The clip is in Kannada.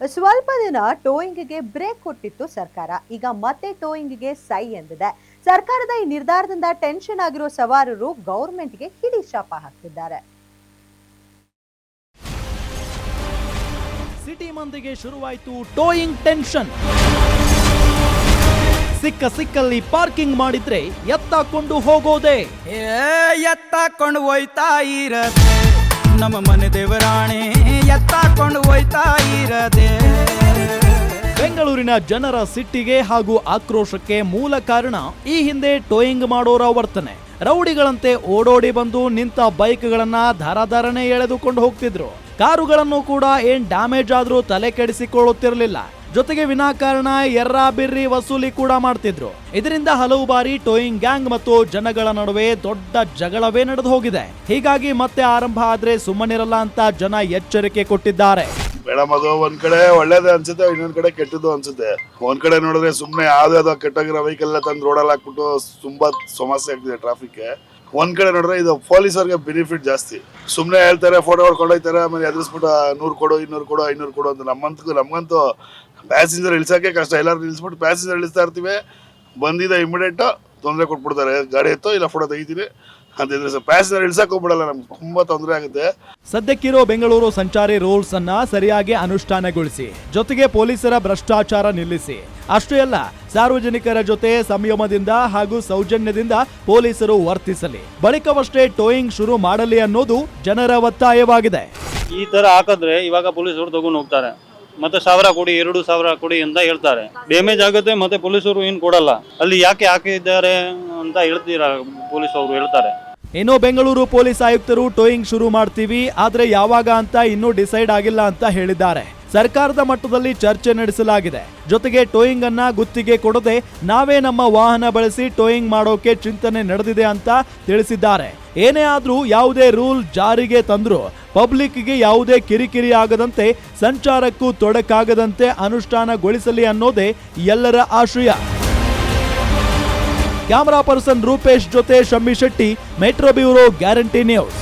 ಸ್ವಲ್ಪ ದಿನ ಟೋಯಿಂಗ್ಗೆ ಬ್ರೇಕ್ ಕೊಟ್ಟಿತ್ತು ಸರ್ಕಾರ. ಈಗ ಮತ್ತೆ ಟೋಯಿಂಗ್ಗೆ ಸೈ ಎಂದಿದೆ. ಸರ್ಕಾರದ ಈ ನಿರ್ಧಾರದಿಂದ ಟೆನ್ಷನ್ ಆಗಿರೋ ಸವಾರರು ಗೌರ್ಮೆಂಟ್ಗೆ ಹಿಡಿ ಶಾಪ ಹಾಕ್ತಿದ್ದಾರೆ. ಸಿಟಿ ಮಂದಿಗೆ ಶುರುವಾಯಿತು ಟೋಯಿಂಗ್ ಟೆನ್ಷನ್. ಸಿಕ್ಕಲ್ಲಿ ಪಾರ್ಕಿಂಗ್ ಮಾಡಿದ್ರೆ ಎತ್ತಾಕೊಂಡು ಹೋಗೋದೇ, ಎತ್ತಾಕೊಂಡು ಹೋಯ್ತಾ ಇರದೆ ನಮ್ಮ ಮನೆ ದೇವರಾಣೆ, ಎತ್ತಾಕೊಂಡು ಹೋಯ್ತಾ ಇರದೆ. ಬೆಂಗಳೂರಿನ ಜನರ ಸಿಟ್ಟಿಗೆ ಹಾಗೂ ಆಕ್ರೋಶಕ್ಕೆ ಮೂಲ ಕಾರಣ ಈ ಹಿಂದೆ ಟೋಯಿಂಗ್ ಮಾಡೋರ ವರ್ತನೆ. ರೌಡಿಗಳಂತೆ ಓಡೋಡಿ ಬಂದು ನಿಂತ ಬೈಕ್ಗಳನ್ನ ಧಾರಾಧಾರನೆ ಎಳೆದುಕೊಂಡು ಹೋಗ್ತಿದ್ರು. ಕಾರುಗಳನ್ನು ಕೂಡ ಏನ್ ಡ್ಯಾಮೇಜ್ ಆದ್ರೂ ತಲೆ ಕೆಡಿಸಿಕೊಳ್ಳುತ್ತಿರಲಿಲ್ಲ. ಜೊತೆಗೆ ವಿನಾಕಾರಣ ಎರ್ರಾಬಿರ್ರಿ ವಸೂಲಿ ಕೂಡ ಮಾಡ್ತಿದ್ರು. ಇದರಿಂದ ಹಲವು ಬಾರಿ ಟೋಯಿಂಗ್ ಗ್ಯಾಂಗ್ ಮತ್ತು ಜನಗಳ ನಡುವೆ ದೊಡ್ಡ ಜಗಳವೇ ನಡೆದು ಹೋಗಿದೆ. ಹೀಗಾಗಿ ಮತ್ತೆ ಆರಂಭ ಆದ್ರೆ ಸುಮ್ಮನಿರಲ್ಲ ಅಂತ ಜನ ಎಚ್ಚರಿಕೆ ಕೊಟ್ಟಿದ್ದಾರೆ. ಮೇಡಮ್, ಅದು ಒಂದ್ ಕಡೆ ಒಳ್ಳೇದೇ ಅನ್ಸುತ್ತೆ, ಇನ್ನೊಂದ್ ಕಡೆ ಕೆಟ್ಟದ್ದು ಅನ್ಸುತ್ತೆ. ಒಂದ್ ಕಡೆ ನೋಡಿದ್ರೆ ಸುಮ್ನೆ ಯಾವ್ದಾವ್ದೋ ಕೆಟ್ಟೋಗಿರೋ ವೆಹಿಕಲ್ ಎಲ್ಲ ತಂದು ರೋಡಲ್ಲಿ ಹಾಕ್ಬಿಟ್ಟು ತುಂಬಾ ಸಮಸ್ಯೆ ಆಗ್ತಿದೆ ಟ್ರಾಫಿಕ್. ಒಂದ್ ಕಡೆ ನೋಡಿದ್ರೆ ಇದು ಪೊಲೀಸರಿಗೆ ಬೆನಿಫಿಟ್ ಜಾಸ್ತಿ. ಸುಮ್ನೆ ಹೇಳ್ತಾರೆ, ಫೋಟೋ ಹೊಡ್ಕೊಂಡೋಗ್ತಾರೆ, ಆಮೇಲೆ ಎದುರಿಸ್ಬಿಟ್ಟು 100 ಕೊಡು 200 ಕೊಡು 500 ಕೊಡು ಅಂತ. ನಮ್ಗಂತೂ ಪ್ಯಾಸೆಂಜರ್ ಇಳಿಸೋಕೆ ಕಷ್ಟ. ಎಲ್ಲರೂ ನಿಲ್ಲಿಸ್ಬಿಟ್ಟು ಪ್ಯಾಸೆಂಜರ್ ಇಳಿಸ್ತಾ ಇರ್ತೀವಿ, ಬಂದಿದೆ ಇಮಿಡಿಯೇಟ್ ತೊಂದರೆ ಕೊಟ್ಬಿಡ್ತಾರೆ. ಗಾಡಿ ಎತ್ತೋ ಇಲ್ಲ ಫೋಟೋ ತೆಗಿತೀನಿ ಅಂತಿದ್ರೆ ಪ್ಯಾಸೆಂಜರ್ ಇಳಿಸಕ್ ಹೋಗ್ಬಿಡಲ್ಲ, ನಮ್ಗೆ ತುಂಬಾ ತೊಂದರೆ ಆಗುತ್ತೆ. ಸದ್ಯಕ್ಕಿರೋ ಬೆಂಗಳೂರು ಸಂಚಾರಿ ರೂಲ್ಸ್ ಅನ್ನ ಸರಿಯಾಗಿ ಅನುಷ್ಠಾನಗೊಳಿಸಿ, ಜೊತೆಗೆ ಪೊಲೀಸರ ಭ್ರಷ್ಟಾಚಾರ ನಿಲ್ಲಿಸಿ. ಅಷ್ಟೇ ಅಲ್ಲ, ಸಾರ್ವಜನಿಕರ ಜೊತೆ ಸಂಯಮದಿಂದ ಹಾಗೂ ಸೌಜನ್ಯದಿಂದ ಪೊಲೀಸರು ವರ್ತಿಸಲಿ. ಬಳಿಕವಷ್ಟೇ ಟೋಯಿಂಗ್ ಶುರು ಮಾಡಲಿ ಅನ್ನೋದು ಜನರ ಒತ್ತಾಯವಾಗಿದೆ. ಈ ತರ ಹಾಕಿದ್ರೆ ಇವಾಗ ಪೊಲೀಸರು ತಗೊಂಡು ಹೋಗ್ತಾರೆ, ಮತ್ತೆ 1000 ಕೊಡಿ 2000 ಕೊಡಿ ಅಂತ ಹೇಳ್ತಾರೆ. ಡ್ಯಾಮೇಜ್ ಆಗುತ್ತೆ, ಮತ್ತೆ ಪೊಲೀಸರು ಏನು ಕೊಡಲ್ಲ. ಅಲ್ಲಿ ಯಾಕೆ ಹಾಕಿದ್ದಾರೆ ಅಂತ ಹೇಳ್ತೀರಾ, ಪೊಲೀಸ್ ಅವರು ಹೇಳ್ತಾರೆ. ಇನ್ನು ಬೆಂಗಳೂರು ಪೊಲೀಸ್ ಆಯುಕ್ತರು ಟೋಯಿಂಗ್ ಶುರು ಮಾಡ್ತೀವಿ, ಆದ್ರೆ ಯಾವಾಗ ಅಂತ ಇನ್ನೂ ಡಿಸೈಡ್ ಆಗಿಲ್ಲ ಅಂತ ಹೇಳಿದ್ದಾರೆ. ಸರ್ಕಾರದ ಮಟ್ಟದಲ್ಲಿ ಚರ್ಚೆ ನಡೆಸಲಾಗಿದೆ. ಜೊತೆಗೆ ಟೋಯಿಂಗ್ ಅನ್ನ ಗುತ್ತಿಗೆ ಕೊಡದೆ ನಾವೇ ನಮ್ಮ ವಾಹನ ಬಳಸಿ ಟೋಯಿಂಗ್ ಮಾಡೋಕೆ ಚಿಂತನೆ ನಡೆದಿದೆ ಅಂತ ತಿಳಿಸಿದ್ದಾರೆ. ಏನೇ ಆದ್ರೂ ಯಾವುದೇ ರೂಲ್ ಜಾರಿಗೆ ತಂದ್ರು ಪಬ್ಲಿಕ್ಗೆ ಯಾವುದೇ ಕಿರಿಕಿರಿ ಆಗದಂತೆ, ಸಂಚಾರಕ್ಕೂ ತೊಡಕಾಗದಂತೆ ಅನುಷ್ಠಾನಗೊಳಿಸಲಿ ಅನ್ನೋದೇ ಎಲ್ಲರ ಆಶಯ. ಕ್ಯಾಮರಾ ಪರ್ಸನ್ ರೂಪೇಶ್ ಜೊತೆ Shami Shetty, metro bureau, guarantee news.